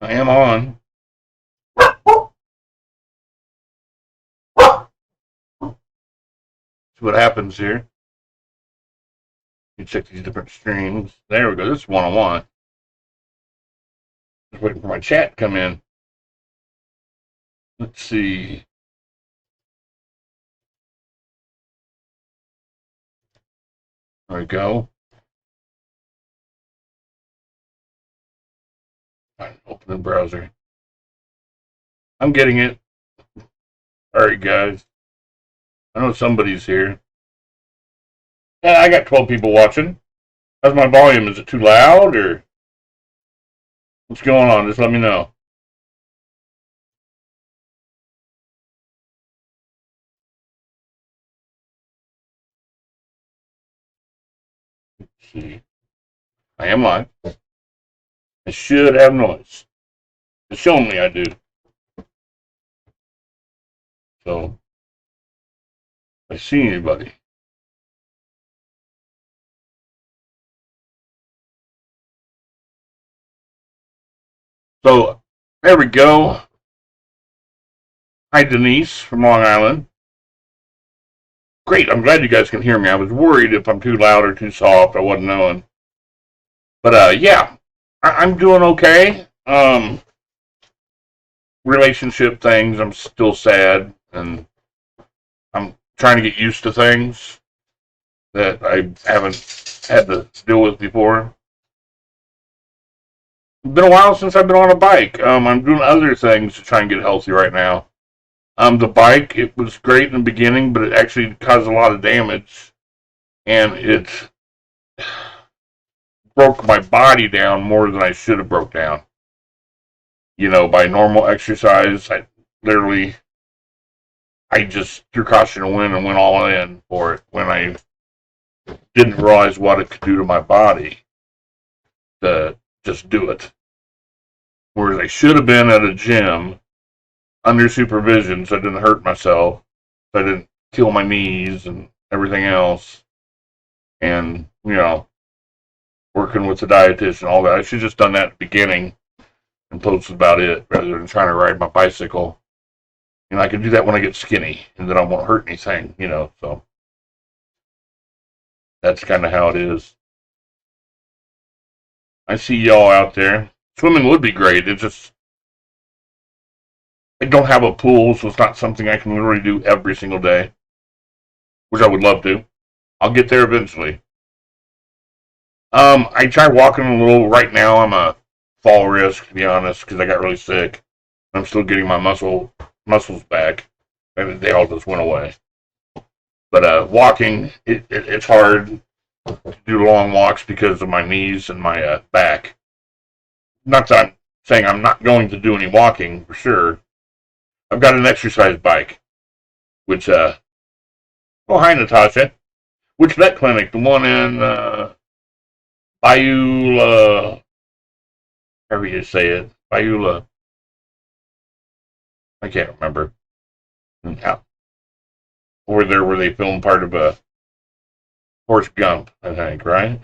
I am on. See what happens here. You check these different streams. There we go. This is one I want. Just waiting for my chat to come in. Let's see. There we go. Open the browser. I'm getting it. All right, guys. I know somebody's here. Yeah, I got 12 people watching. How's my volume? Is it too loud or what's going on? Just let me know. Let's see. I am live. I should have noise. It's showing me I do. So, if I see anybody. So, there we go. Hi, Denise from Long Island. Great, I'm glad you guys can hear me. I was worried if I'm too loud or too soft. I wasn't knowing. But, yeah, I'm doing okay. Relationship things, I'm still sad, and I'm trying to get used to things that I haven't had to deal with before. It's been a while since I've been on a bike. I'm doing other things to try and get healthy right now. The bike, it was great in the beginning, but it actually caused a lot of damage, and it broke my body down more than I should have broke down. You know, by normal exercise, I just threw caution to wind and went all in for it when I didn't realize what it could do to my body to just do it. Whereas I should have been at a gym under supervision so I didn't hurt myself, so I didn't kill my knees and everything else. And, you know, working with the dietitian, all that. I should have just done that at the beginning and posted about it rather than trying to ride my bicycle. And I can do that when I get skinny and then I won't hurt anything, you know, so that's kind of how it is. I see y'all out there. Swimming would be great. It's just, I don't have a pool, so it's not something I can literally do every single day, which I would love to. I'll get there eventually. I try walking a little. Right now, I'm a fall risk, to be honest, because I got really sick. I'm still getting my muscles back, and they all just went away. But walking, it's hard to do long walks because of my knees and my back. Not that I'm saying I'm not going to do any walking for sure. I've got an exercise bike, which oh, hi Natasha. Which vet clinic? The one in Bayula, however you say it, Bayula. I can't remember. Yeah. Over there where they filmed part of a Forrest Gump, I think, right?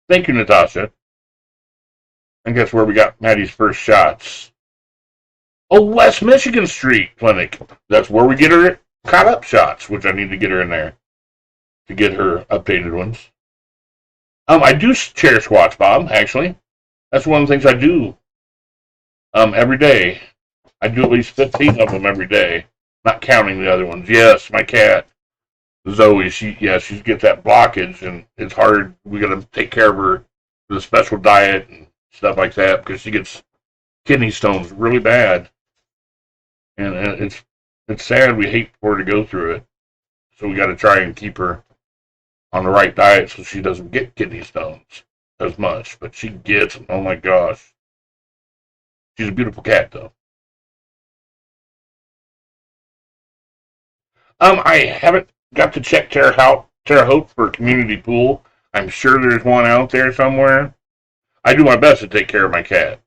Thank you, Natasha. I think that's where we got Maddie's first shots. Oh, West Michigan Street Clinic. That's where we get her caught up shots, which I need to get her in there to get her updated ones. I do chair squats, Bob, actually. That's one of the things I do every day. I do at least 15 of them every day, not counting the other ones. Yes, my cat, Zoe, she gets that blockage, and it's hard. We got to take care of her with a special diet and stuff like that because she gets kidney stones really bad. And it's sad. We hate for her to go through it. So we got to try and keep her on the right diet so she doesn't get kidney stones as much. But she gets them. Oh my gosh. She's a beautiful cat, though. I haven't got to check Terre Haute for a community pool. I'm sure there's one out there somewhere. I do my best to take care of my cat.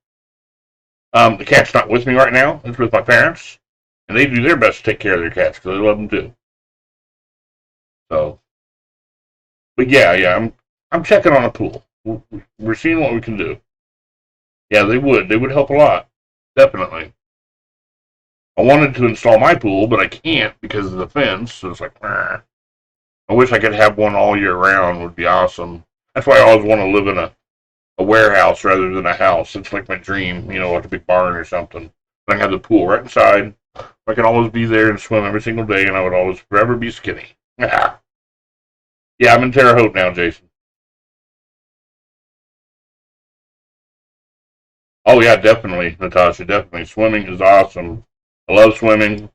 The cat's not with me right now. It's with my parents, and they do their best to take care of their cats because they love them too. So, but yeah, I'm checking on a pool. We're seeing what we can do. Yeah, they would. They would help a lot. Definitely. I wanted to install my pool, but I can't because of the fence. So it's like, nah. I wish I could have one all year round. Would be awesome. That's why I always want to live in a warehouse rather than a house. It's like my dream, like a big barn or something. I can have the pool right inside. I can always be there and swim every single day, and I would always forever be skinny. Yeah, I'm in Terre Haute now, Jason. Oh yeah, definitely, Natasha. Definitely, swimming is awesome. I love swimming.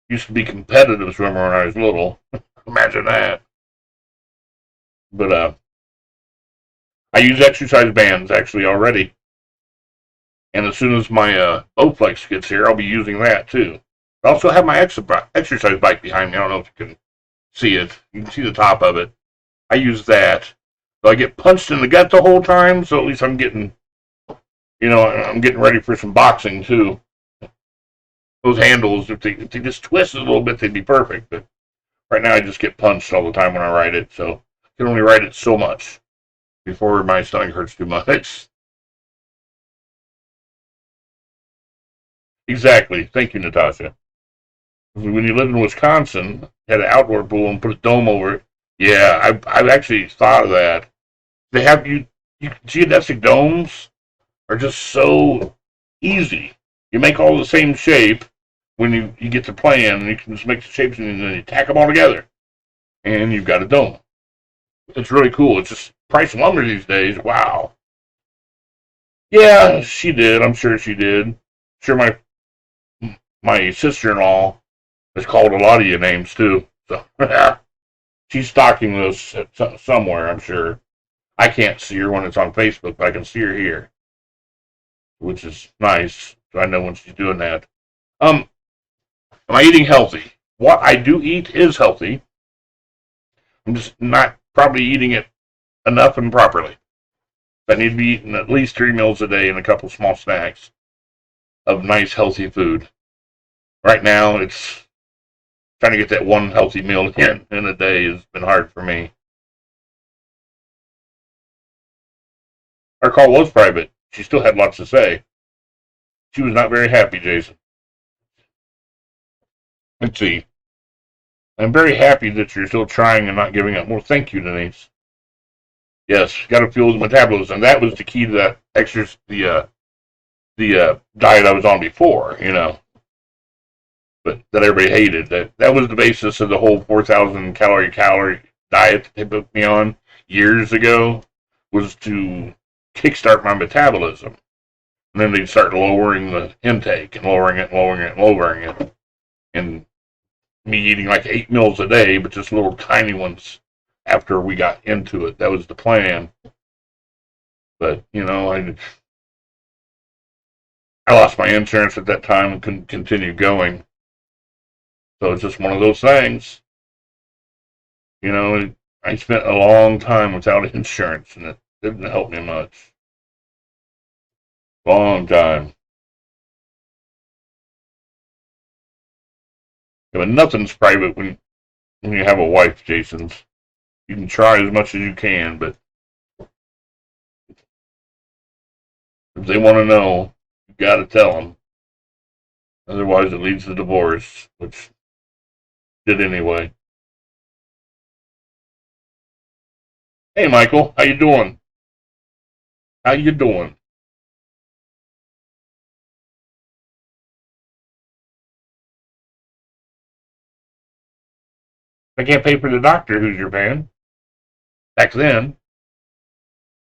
Used to be competitive swimmer when I was little. Imagine that. But I use exercise bands actually already, and as soon as my Bowflex gets here, I'll be using that too. I also have my exercise bike behind me. I don't know if you can see it. You can see the top of it. I use that. So I get punched in the gut the whole time, so at least I'm getting ready for some boxing too. Those handles, if they just twist a little bit, they'd be perfect. But right now, I just get punched all the time when I ride it, so I can only ride it so much before my stomach hurts too much. Exactly. Thank you, Natasha. When you live in Wisconsin, had an outdoor pool and put a dome over it. Yeah, I've actually thought of that. They have geodesic domes are just so easy. You make all the same shape when you get the plan, and you can just make the shapes and then you tack them all together, and you've got a dome. It's really cool. It's just price of lumber these days. Wow. Yeah, she did. I'm sure she did. Sure, my sister-in-law has called a lot of you names too. So she's stalking this somewhere. I'm sure. I can't see her when it's on Facebook, but I can see her here, which is nice. So I know when she's doing that. Am I eating healthy? What I do eat is healthy. I'm just not probably eating it enough and properly. I need to be eating at least 3 meals a day and a couple small snacks of nice, healthy food. Right now, it's trying to get that one healthy meal in a day has been hard for me. Our call was private. She still had lots to say. She was not very happy, Jason. Let's see. I'm very happy that you're still trying and not giving up. Well, thank you, Denise. Yes, got to fuel the metabolism. That was the key to that the diet I was on before, but that everybody hated. That was the basis of the whole 4,000 calorie diet that they put me on years ago, was to kickstart my metabolism. And then they'd start lowering the intake and lowering it, and lowering it, and lowering it. And me eating like 8 meals a day, but just little tiny ones after we got into it. That was the plan. But, I lost my insurance at that time and couldn't continue going. So it's just one of those things. I spent a long time without insurance, and it didn't help me much. Long time. Yeah, but nothing's private when you have a wife, Jason. You can try as much as you can, but if they want to know, you got to tell them. Otherwise, it leads to divorce, which did anyway. Hey, Michael, how you doing? How you doing? I can't pay for the doctor. Who's your paying? Back then,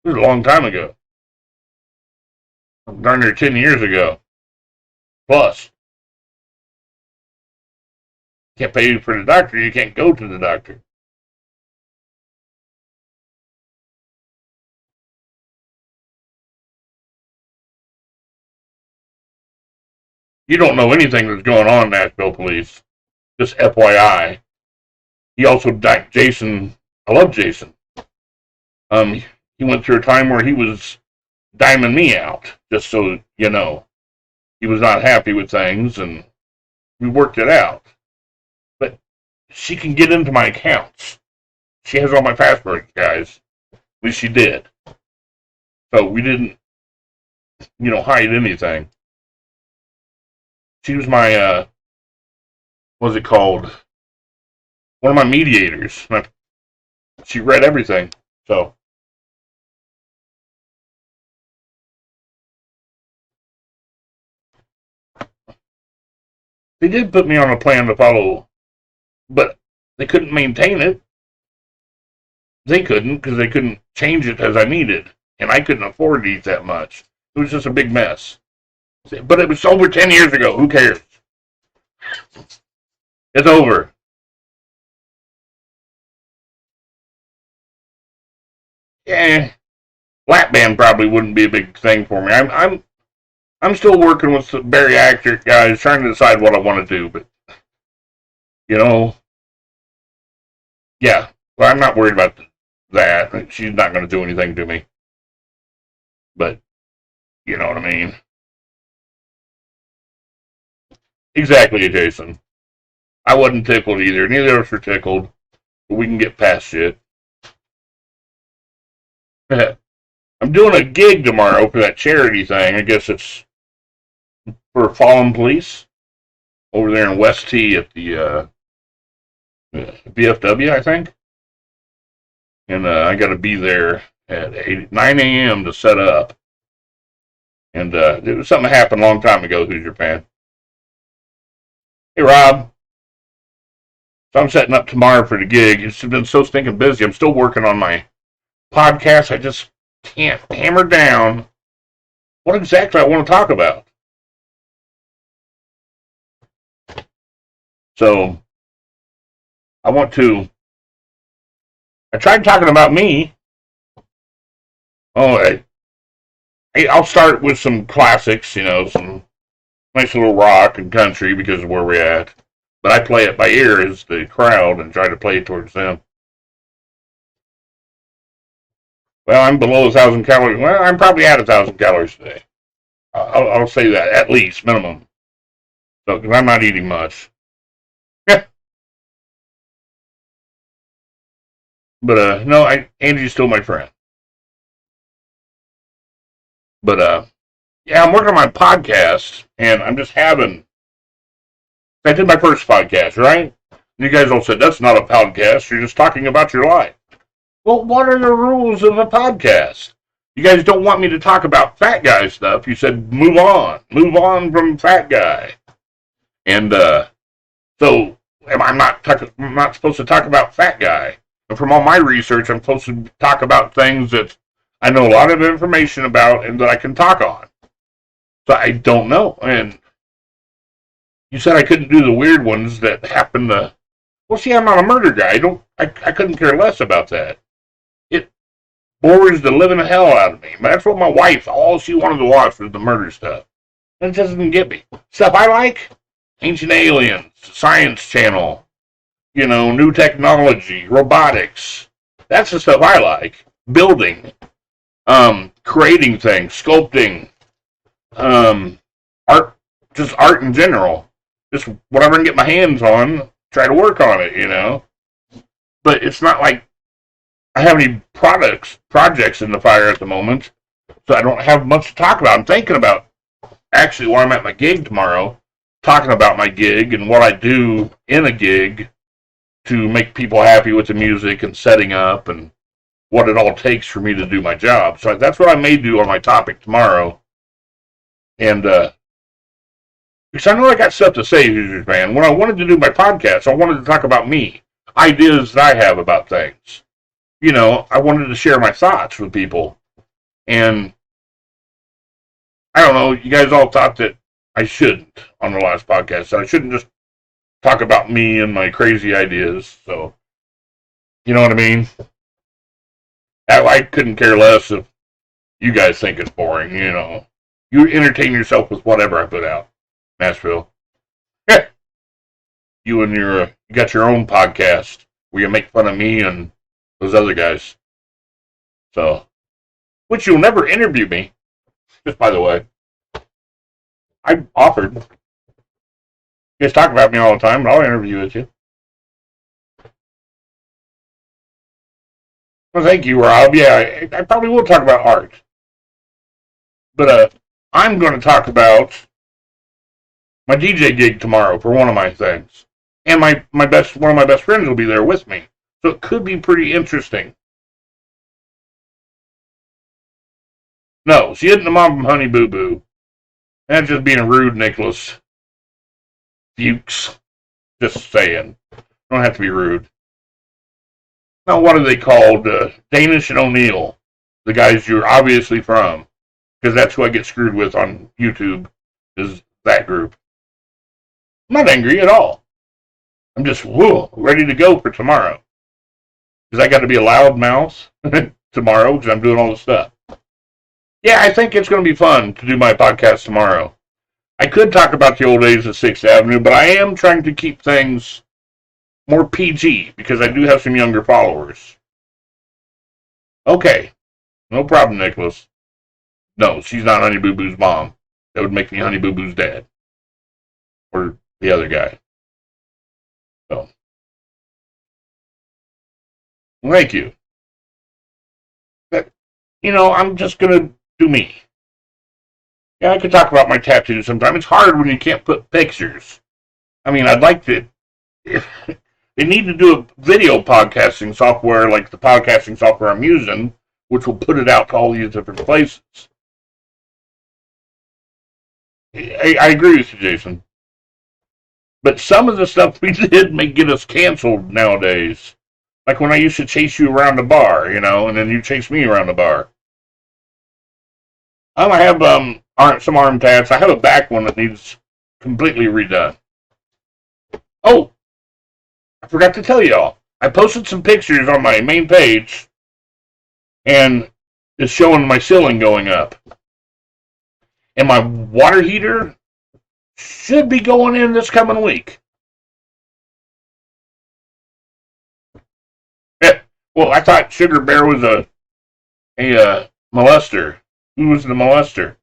it was a long time ago. Darn near 10 years ago. Plus, can't pay for the doctor. You can't go to the doctor. You don't know anything that's going on, Nashville police. Just FYI. He also died. Jason, I love Jason. He went through a time where he was diming me out, just so you know. He was not happy with things, and we worked it out. But she can get into my accounts. She has all my passwords, guys. At least she did. So we didn't. hide anything. She was my, what's it called? One of my mediators. She read everything. So, they did put me on a plan to follow, but they couldn't maintain it. They couldn't because they couldn't change it as I needed. And I couldn't afford to eat that much. It was just a big mess. But it was over 10 years ago. Who cares? It's over. Yeah, lap band probably wouldn't be a big thing for me. I'm still working with the bariatric guys, trying to decide what I want to do. But you know, yeah, well, I'm not worried about that. She's not going to do anything to me. But you know what I mean? Exactly, Jason. I wasn't tickled either. Neither of us were tickled. But we can get past shit. I'm doing a gig tomorrow for that charity thing. I guess it's for fallen police over there in West T at the VFW, I think. And I got to be there at 9 a.m. to set up. And it was something that happened a long time ago. Who's your fan? Hey, Rob. So I'm setting up tomorrow for the gig. It's been so stinking busy. I'm still working on my podcast. I just can't hammer down what exactly I want to talk about. So I tried talking about me. Oh, I'll start with some classics, some nice little rock and country because of where we're at. But I play it by ear as the crowd and try to play it towards them. Well, I'm below 1,000 calories. Well, I'm probably at 1,000 calories today. I'll say that, at least, minimum. So, because I'm not eating much. Yeah. But, no, Angie's still my friend. But, yeah, I'm working on my podcast, and I'm just having. I did my first podcast, right? You guys all said, that's not a podcast. You're just talking about your life. Well, what are the rules of a podcast? You guys don't want me to talk about fat guy stuff. You said, move on. Move on from fat guy. And so I'm not supposed to talk about fat guy. And from all my research, I'm supposed to talk about things that I know a lot of information about and that I can talk on. So I don't know. And you said I couldn't do the weird ones that happen to. Well, see, I'm not a murder guy. I couldn't care less about that. It bores the living hell out of me. That's what my wife, all she wanted to watch was the murder stuff. And it doesn't get me. Stuff I like, Ancient Aliens, Science Channel, new technology, robotics. That's the stuff I like. Building, creating things, sculpting, art, just art in general. Just whatever I can get my hands on, try to work on it, But it's not like I have any projects in the fire at the moment, so I don't have much to talk about. I'm thinking about actually while I'm at my gig tomorrow, talking about my gig and what I do in a gig to make people happy with the music and setting up and what it all takes for me to do my job. So that's what I may do on my topic tomorrow. And because I know I got stuff to say, Users Man. When I wanted to do my podcast, I wanted to talk about me, ideas that I have about things. I wanted to share my thoughts with people. And I don't know, you guys all thought that I shouldn't on the last podcast. That I shouldn't just talk about me and my crazy ideas. So, you know what I mean? I couldn't care less if you guys think it's boring, You entertain yourself with whatever I put out. Nashville. Yeah. You got your own podcast where you make fun of me and those other guys. So, which you'll never interview me, just by the way. I offered. You guys talk about me all the time, but I'll interview with you. Well, thank you, Rob. Yeah, I probably will talk about art. But, I'm going to talk about my DJ gig tomorrow for one of my things. And one of my best friends will be there with me. So it could be pretty interesting. No, she isn't the mom from Honey Boo Boo. That's just being rude, Nicholas. Fuchs. Just saying. Don't have to be rude. Now, what are they called? Danish and O'Neill. The guys you're obviously from. Because that's who I get screwed with on YouTube, is that group. I'm not angry at all. I'm just, ready to go for tomorrow. Because I got to be a loud mouth tomorrow because I'm doing all this stuff. Yeah, I think it's going to be fun to do my podcast tomorrow. I could talk about the old days of 6th Avenue, but I am trying to keep things more PG because I do have some younger followers. Okay, no problem, Nicholas. No, she's not Honey Boo Boo's mom. That would make me Honey Boo Boo's dad. Or the other guy. So. Thank you. But, I'm just going to do me. Yeah, I could talk about my tattoos sometime. It's hard when you can't put pictures. I mean, I'd like to... They need to do a video podcasting software like the podcasting software I'm using, which will put it out to all these different places. I agree with you, Jason. But some of the stuff we did may get us canceled nowadays. Like when I used to chase you around the bar, and then you chase me around the bar. I have some arm tats. I have a back one that needs completely redone. Oh, I forgot to tell y'all. I posted some pictures on my main page, and it's showing my ceiling going up. And my water heater should be going in this coming week. Well, I thought Sugar Bear was a molester. Who was the molester?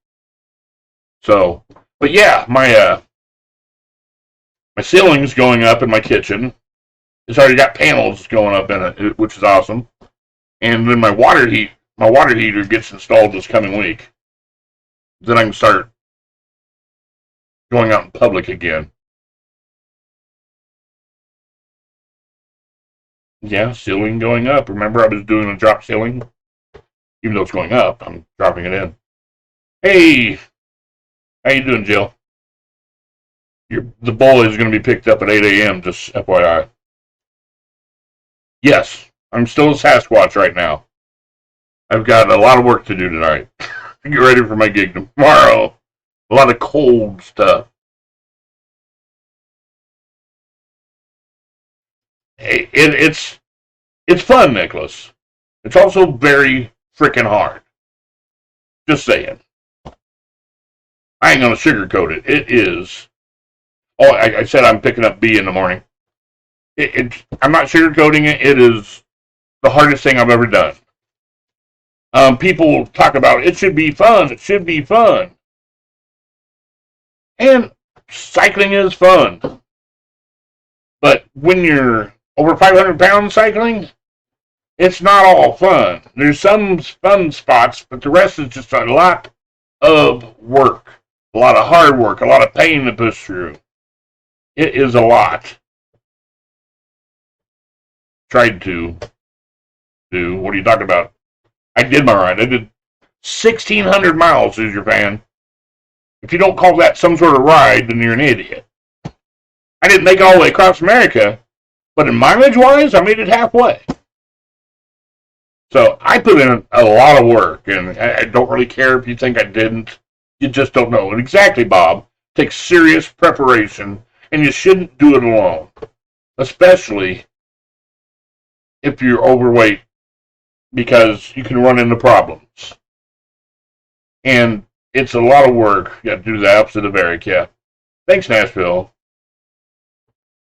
So, but yeah, my ceiling's going up in my kitchen. It's already got panels going up in it, which is awesome. And then my water heater gets installed this coming week. Then I can start going out in public again. Yeah, ceiling going up. Remember I was doing a drop ceiling? Even though it's going up, I'm dropping it in. Hey! How you doing, Jill? The boy is going to be picked up at 8 a.m., just FYI. Yes, I'm still a Sasquatch right now. I've got a lot of work to do tonight. Get ready for my gig tomorrow. A lot of cold stuff. It's fun, Nicholas. It's also very freaking hard. Just saying. I ain't gonna sugarcoat it. It is. Oh, I said I'm picking up B in the morning. I'm not sugarcoating it. It is the hardest thing I've ever done. People talk about it should be fun. It should be fun. And cycling is fun. But when you're over 500 pounds cycling, it's not all fun. There's some fun spots, but the rest is just a lot of work. A lot of hard work. A lot of pain to push through. It is a lot. Tried to do. What are you talking about? I did my ride. I did 1,600 miles, is your fan. If you don't call that some sort of ride, then you're an idiot. I didn't make it all the way across America, but in mileage-wise, I made it halfway. So I put in a lot of work, and I don't really care if you think I didn't. You just don't know. And exactly, Bob. It takes serious preparation, and you shouldn't do it alone, especially if you're overweight, because you can run into problems. And it's a lot of work. You got to do the opposite of Eric, yeah. Thanks, Nashville.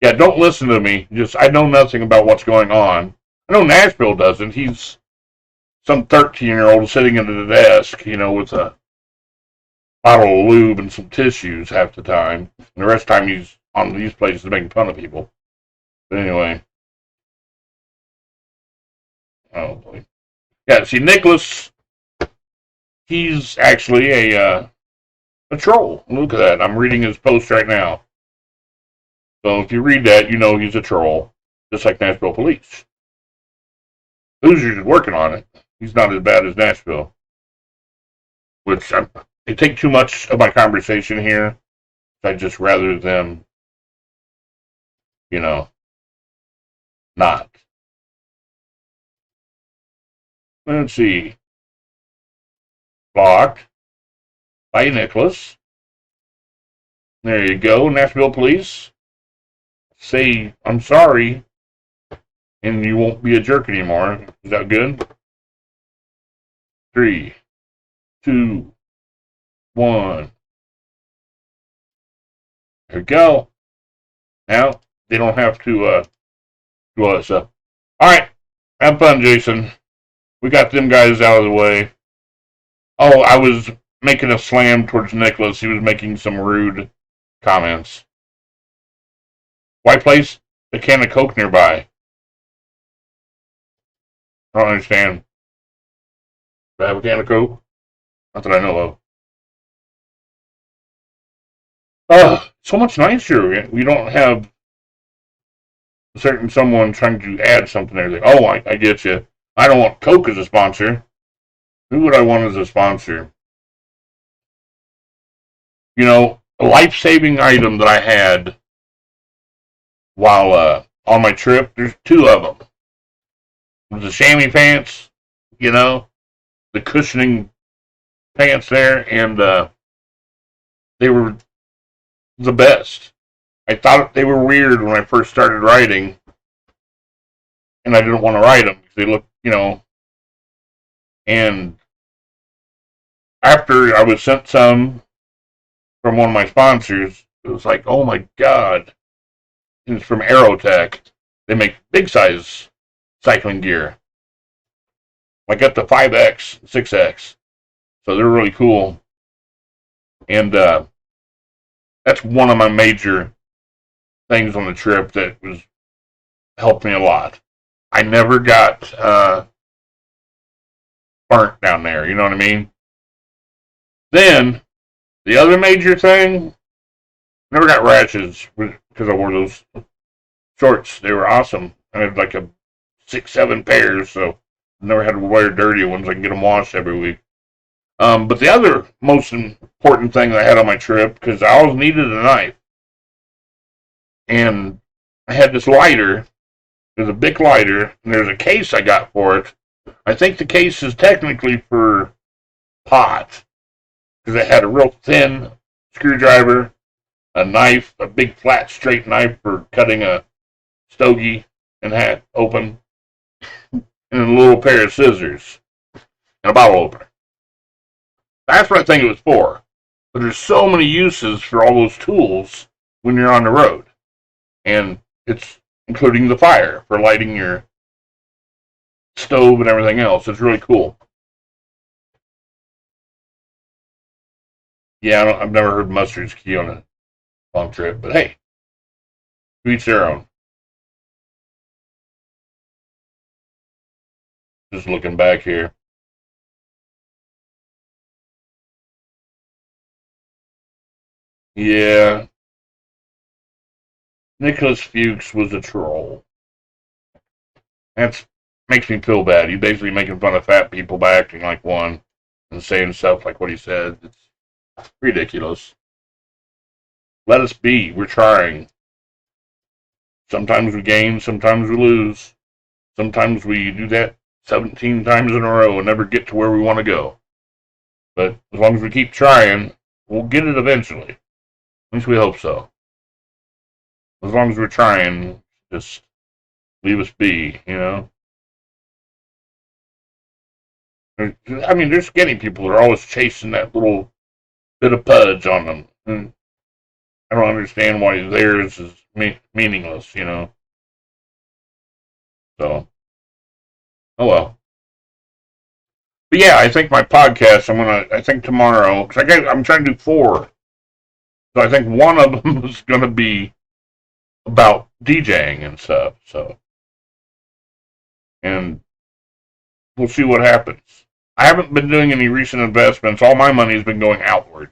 Yeah, don't listen to me. I know nothing about what's going on. I know Nashville doesn't. He's some 13-year-old sitting at the desk, with a bottle of lube and some tissues half the time. And the rest of the time he's on these places making fun of people. But anyway. Oh, boy. Yeah, see, Nicholas, he's actually a A troll. Look at that. I'm reading his post right now. So if you read that, you know he's a troll, just like Nashville Police. Hoosier's working on it. He's not as bad as Nashville. Which they take too much of my conversation here. I'd just rather them, not. Let's see. Blocked. By Nicholas. There you go, Nashville Police. Say, I'm sorry, and you won't be a jerk anymore. Is that good? 3, 2, 1. There we go. Now, they don't have to do all that stuff. Alright, have fun, Jason. We got them guys out of the way. Oh, I was making a slam towards Nicholas. He was making some rude comments. Why place a can of Coke nearby? I don't understand. Do I have a can of Coke? Not that I know of. Oh, so much nicer. We don't have a certain someone trying to add something there. Like, oh, I get you. I don't want Coke as a sponsor. Who would I want as a sponsor? A life-saving item that I had while on my trip, there's 2 of them. It was the chamois pants, the cushioning pants there, and they were the best. I thought they were weird when I first started riding, and I didn't want to ride them because they looked, and after I was sent some from one of my sponsors, it was like, oh my god. And it's from Aerotech. They make big size cycling gear. I got the 5X, 6X. So they're really cool. And that's one of my major things on the trip that helped me a lot. I never got burnt down there, you know what I mean? Then, the other major thing, never got rashes because I wore those shorts. They were awesome. I had like 6, 7 pairs, so I never had to wear dirty ones. I can get them washed every week. But the other most important thing I had on my trip, because I always needed a knife, and I had this lighter. There's a big lighter, and there's a case I got for it. I think the case is technically for pot, because it had a real thin screwdriver, a knife, a big flat straight knife for cutting a stogie in half open, and a little pair of scissors, and a bottle opener. That's what I think it was for. But there's so many uses for all those tools when you're on the road. And it's including the fire for lighting your stove and everything else. It's really cool. Yeah, I've never heard mustard's key on a long trip, but hey, to each their own. Just looking back here. Yeah, Nicholas Fuchs was a troll. That makes me feel bad. He's basically making fun of fat people by acting like one and saying stuff like what he said. It's ridiculous. Let us be. We're trying. Sometimes we gain, sometimes we lose. Sometimes we do that 17 times in a row and never get to where we want to go. But as long as we keep trying, we'll get it eventually. At least we hope so. As long as we're trying, just leave us be. There's skinny people that are always chasing that little bit of pudge on them. And I don't understand why theirs is meaningless. So, oh well. But yeah, I think my podcast, I think tomorrow, because I'm trying to do 4. So I think one of them is going to be about DJing and stuff. So, and we'll see what happens. I haven't been doing any recent investments. All my money has been going outward.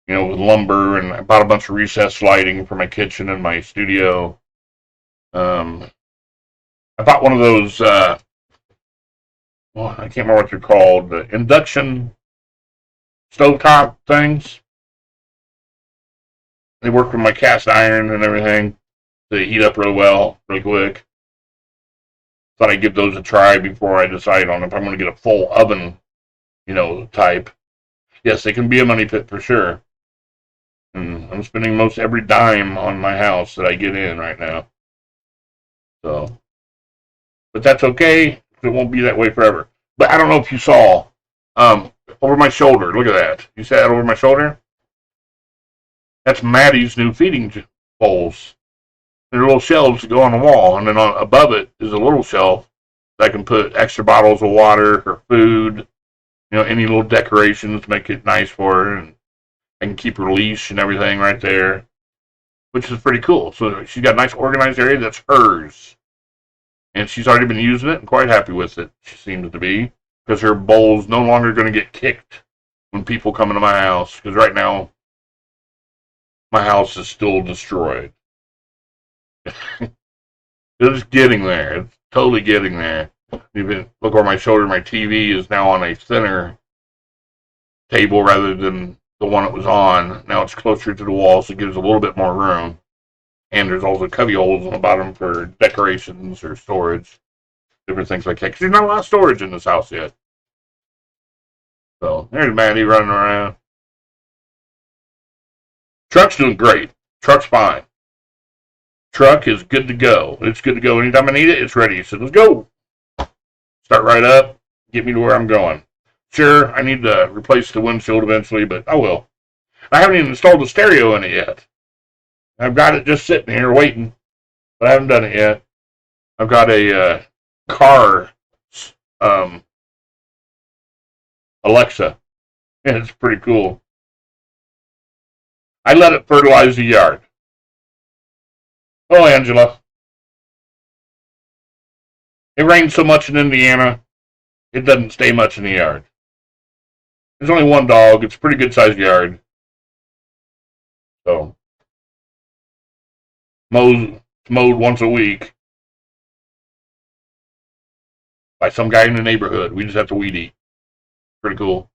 with lumber, and I bought a bunch of recessed lighting for my kitchen and my studio. Um, I bought one of those, well, I can't remember what they're called, the induction stovetop things. They work with my cast iron and everything. They heat up real well, really quick. Thought I'd give those a try before I decide on if I'm going to get a full oven, type. Yes, they can be a money pit for sure. And I'm spending most every dime on my house that I get in right now. So, but that's okay. It won't be that way forever. But I don't know if you saw, over my shoulder. Look at that. You see that over my shoulder? That's Maddie's new feeding bowls. There are little shelves that go on the wall, and then above it is a little shelf that I can put extra bottles of water or food, any little decorations to make it nice for her, and I can keep her leash and everything right there, which is pretty cool. So she's got a nice organized area that's hers, and she's already been using it and quite happy with it, she seems to be, because her bowl's no longer going to get kicked when people come into my house, because right now my house is still destroyed. It's getting there. It's totally getting there. Even look over my shoulder, my TV is now on a thinner table rather than the one it was on. Now it's closer to the wall, so it gives a little bit more room. And there's also cubby holes on the bottom for decorations or storage, different things like that. Because there's not a lot of storage in this house yet. So there's Maddie running around. Truck's doing great. Truck's fine. Truck is good to go. It's good to go. Anytime I need it, it's ready. So let's go. Start right up. Get me to where I'm going. Sure, I need to replace the windshield eventually, but I will. I haven't even installed the stereo in it yet. I've got it just sitting here waiting, but I haven't done it yet. I've got a car Alexa, and it's pretty cool. I let it fertilize the yard. Oh, Angela. It rains so much in Indiana, it doesn't stay much in the yard. There's only one dog. It's a pretty good sized yard. So, mowed once a week by some guy in the neighborhood. We just have to weed eat. Pretty cool.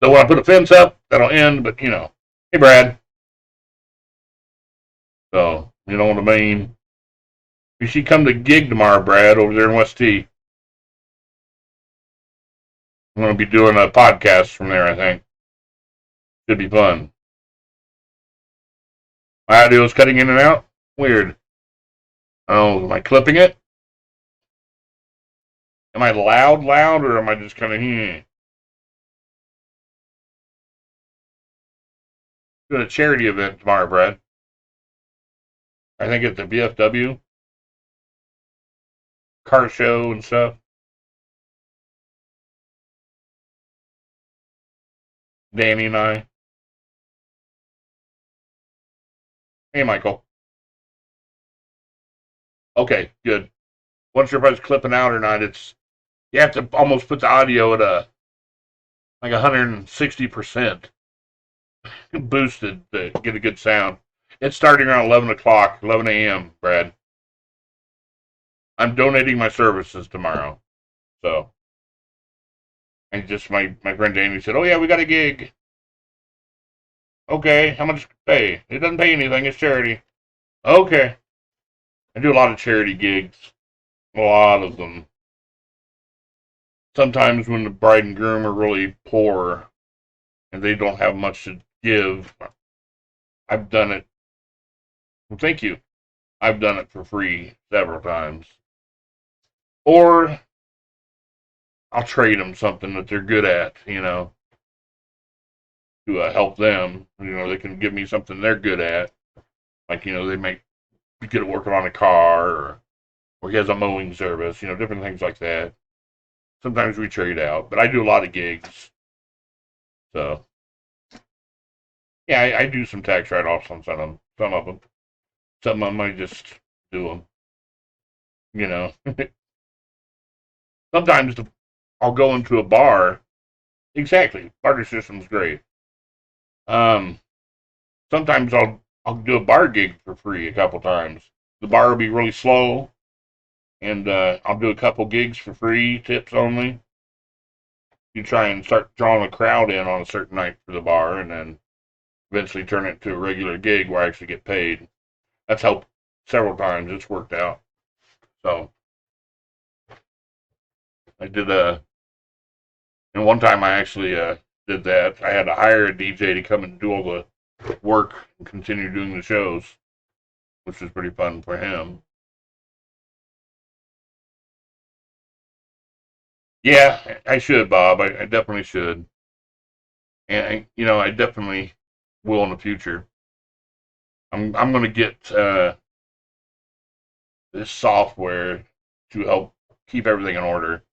So when I put a fence up, that'll end, but hey Brad. So, you know what I mean? You should come to gig tomorrow, Brad, over there in West T. I'm going to be doing a podcast from there, I think. Should be fun. My audio is cutting in and out. Weird. Oh, am I clipping it? Am I loud, or am I just kind of doing a charity event tomorrow, Brad? I think at the VFW car show and stuff. Danny and I. Hey, Michael. Okay, good. Wasn't sure if I was clipping out or not. You have to almost put the audio at like 160% boosted to get a good sound. It's starting around 11 o'clock, 11 a.m., Brad. I'm donating my services tomorrow. So, and just my friend Danny said, oh, yeah, we got a gig. Okay, how much pay? It doesn't pay anything. It's charity. Okay. I do a lot of charity gigs. A lot of them. Sometimes when the bride and groom are really poor and they don't have much to give, I've done it. Well, thank you. I've done it for free several times. Or I'll trade them something that they're good at, to help them. They can give me something they're good at. Like, they might be good at working on a car, or he has a mowing service, different things like that. Sometimes we trade out, but I do a lot of gigs. So, yeah, I do some tax write-offs on some of them. Some of them I might just do them. Sometimes, I'll go into a bar. Exactly. Barter system's great. Um, Sometimes I'll do a bar gig for free a couple times. The bar will be really slow, and I'll do a couple gigs for free, tips only. You try and start drawing a crowd in on a certain night for the bar, and then eventually turn it to a regular gig where I actually get paid. That's helped several times. It's worked out. So I did and one time I actually did that. I had to hire a DJ to come and do all the work and continue doing the shows, which was pretty fun for him. Yeah, I should, Bob. I definitely should, and I definitely will in the future. I'm going to get this software to help keep everything in order.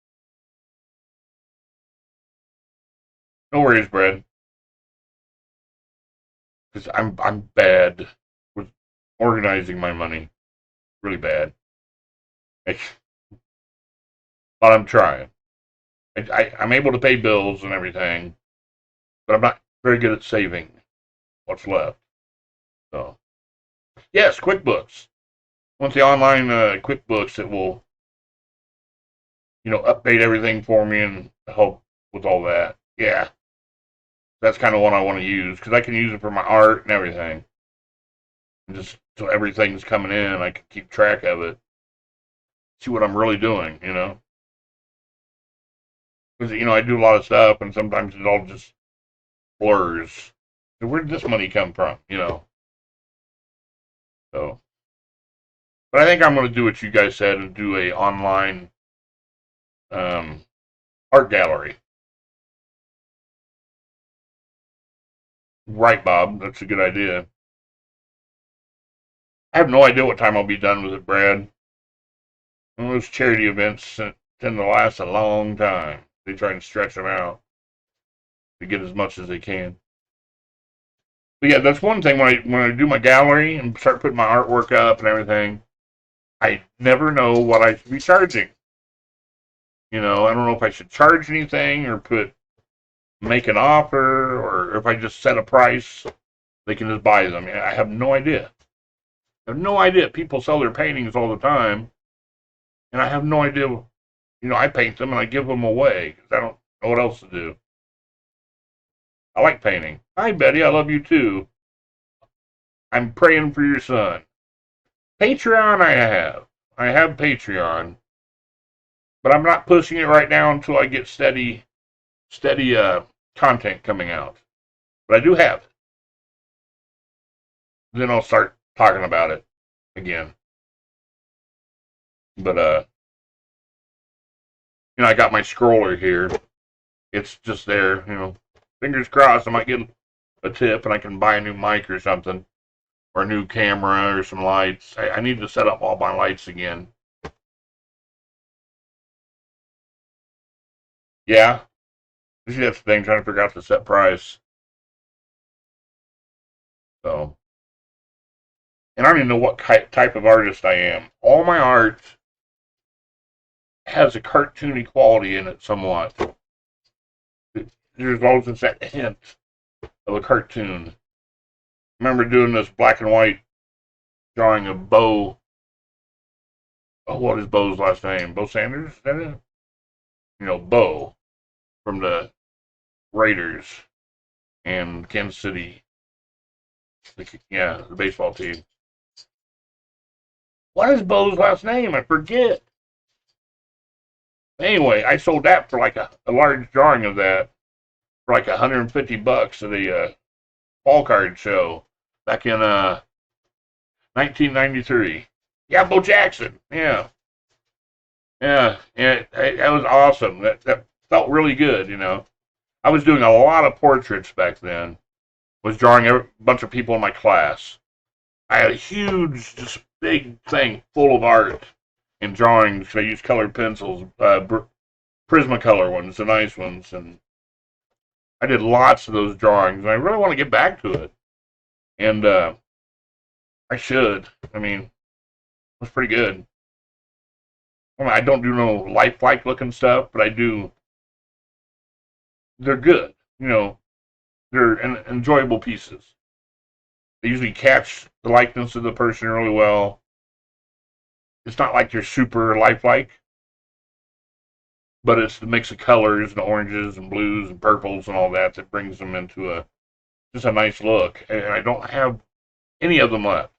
No worries, Brad, because I'm bad with organizing my money, really bad. I, but I'm trying. I'm able to pay bills and everything, but I'm not very good at saving what's left. So yes, QuickBooks. Once the online QuickBooks, it will update everything for me and help with all that. Yeah, that's kind of what I want to use because I can use it for my art and everything. And just so everything's coming in, I can keep track of it, see what I'm really doing. Because I do a lot of stuff, and sometimes it all just blurs. So where did this money come from? So, but I think I'm going to do what you guys said and do a online um, art gallery. Right, Bob. That's a good idea. I have no idea what time I'll be done with it, Brad. And those charity events tend to last a long time. They try and stretch them out to get as much as they can. But yeah, that's one thing when I do my gallery and start putting my artwork up and everything. I never know what I should be charging. I don't know if I should charge anything or make an offer or if I just set a price, they can just buy them. I have no idea. I have no idea. People sell their paintings all the time, and I have no idea. I paint them and I give them away because I don't know what else to do. I like painting. Hi, Betty. I love you too. I'm praying for your son. Patreon, I have. I have Patreon, but I'm not pushing it right now until I get steady content coming out. But I do have it. Then I'll start talking about it again. But I got my scroller here. It's just there. Fingers crossed. I might get a tip and I can buy a new mic or something, or a new camera or some lights. I need to set up all my lights again. Yeah, see that's the thing. Trying to figure out the set price. So, and I don't even know what type of artist I am. All my art has a cartoony quality in it, somewhat. There's always just that hint of a cartoon. I remember doing this black and white drawing of Bo. Oh, what is Bo's last name? Bo Sanders? Is that it? Bo from the Raiders and Kansas City. The baseball team. What is Bo's last name? I forget. Anyway, I sold that for like a large drawing of that for like $150 at a fall card show back in 1993. Yeah, Bo Jackson. Yeah, yeah. That was awesome. That felt really good. I was doing a lot of portraits back then. Was drawing a bunch of people in my class. I had a huge, just big thing full of art and drawings. I used colored pencils, Prismacolor ones, the nice ones, and I did lots of those drawings. And I really want to get back to it, and I should. I mean, it was pretty good. I don't do no lifelike looking stuff, but I do. They're good. they're enjoyable pieces. They usually catch the likeness of the person really well. It's not like they're super lifelike, but it's the mix of colors and oranges and blues and purples and all that that brings them into a just a nice look. And I don't have any of them left.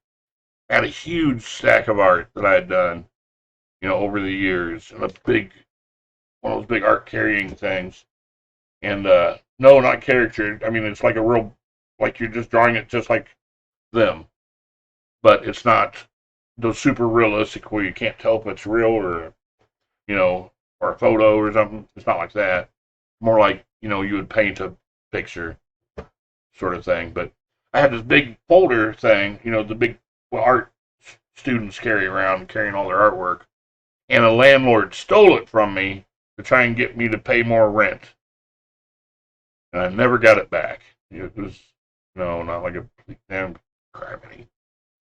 I had a huge stack of art that I had done, over the years, and a big one of those big art carrying things. And no, not caricature. I mean, it's like a real, like you're just drawing it just like them, but it's not those super realistic where you can't tell if it's real or or a photo or something. It's not like that. More like you would paint a picture sort of thing. But I had this big folder thing, the big art students carry around carrying all their artwork, and a landlord stole it from me to try and get me to pay more rent, and I never got it back. It was no, not like a damn criminy,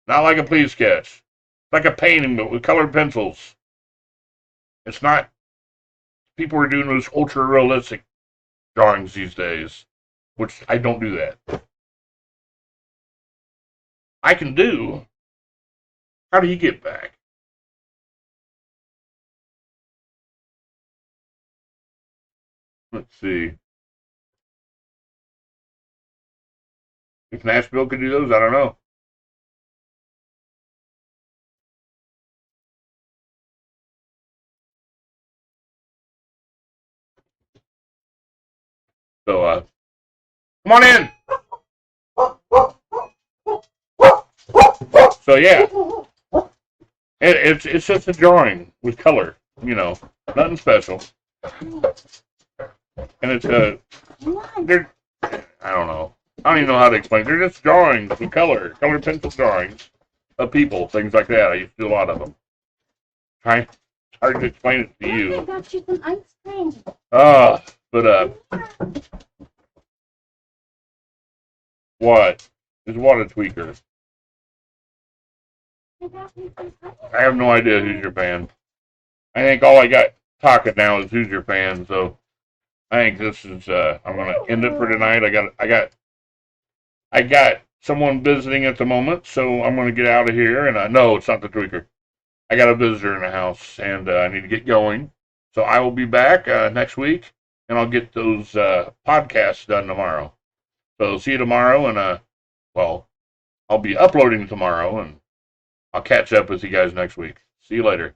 not like a please sketch, like a painting but with colored pencils. It's not. People are doing those ultra realistic drawings these days, which I don't do that. I can do. How do you get back? Let's see. If Nashville could do those, I don't know. So, come on in. So yeah, it's just a drawing with color, nothing special. And it's they're, I don't know. I don't even know how to explain it. They're just drawings with colored pencil drawings of people, things like that. I used to do a lot of them. It's hard to explain it to you. I got you some ice cream. But what? Is what a tweaker? I have no idea who's your fan. I think all I got talking now is who's your fan. So I think this is. I'm gonna end it for tonight. I got someone visiting at the moment, so I'm gonna get out of here. And no, it's not the tweaker. I got a visitor in the house, and I need to get going. So I will be back next week, and I'll get those podcasts done tomorrow. So see you tomorrow, and well, I'll be uploading tomorrow, and I'll catch up with you guys next week. See you later.